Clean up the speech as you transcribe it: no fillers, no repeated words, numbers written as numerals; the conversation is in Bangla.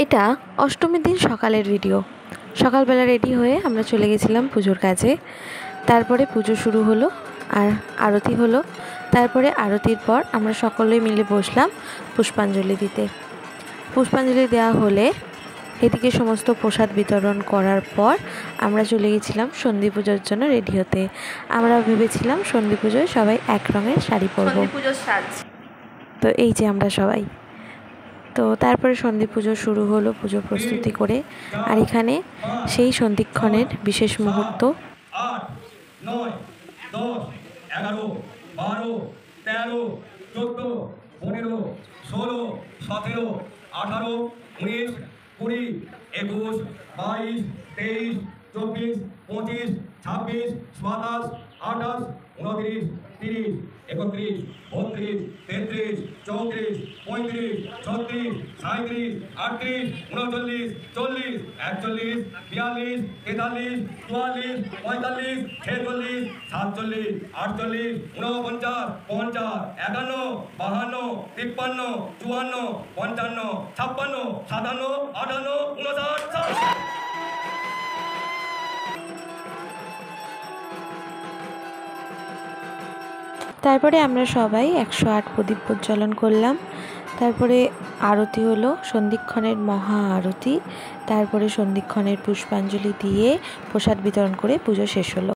এটা অষ্টমীর দিন সকালের ভিডিও। সকালবেলা রেডি হয়ে আমরা চলে গেছিলাম পুজোর কাজে। তারপরে পুজো শুরু হলো আর আরতি হলো। তারপরে আরতির পর আমরা সকলে মিলে বসলাম পুষ্পাঞ্জলি দিতে। পুষ্পাঞ্জলি দেওয়া হলে এদিকে সমস্ত প্রসাদ বিতরণ করার পর আমরা চলে গেছিলাম সন্ধি পুজোর জন্য রেডি হতে। আমরা ভেবেছিলাম সন্ধি পুজোয় সবাই এক রঙের শাড়ি পরবো। তো এই যে আমরা সবাই। তো তারপরে সন্ধি পুজো শুরু হলো, পুজো প্রস্তুতি করে। আর এখানে সেই সন্ধিক্ষণের বিশেষ মুহূর্ত। 8, 9, 10, 11, 12, 13, 14, 15, 16, 17, 18, 19, 20, 21, 22, 23, 24, 25, 26, 27, 28, 29, 30, 31, 32, 33, 34, 35, 36, 37, 38, 39, 40, 41, 42, 43, 44, 45, 46, 47, 48, 49, 50, 51, 52, 53, 54, 55, 56, 57, 58, 59, 60। তারপরে আমরা সবাই 108 প্রদীপ প্রজ্বলন করলাম। তারপরে আরতি হলো, সন্ধিক্ষণের মহা আরতি। তারপরে সন্ধিক্ষণের পুষ্পাঞ্জলি দিয়ে প্রসাদ বিতরণ করে পুজো শেষ হলো।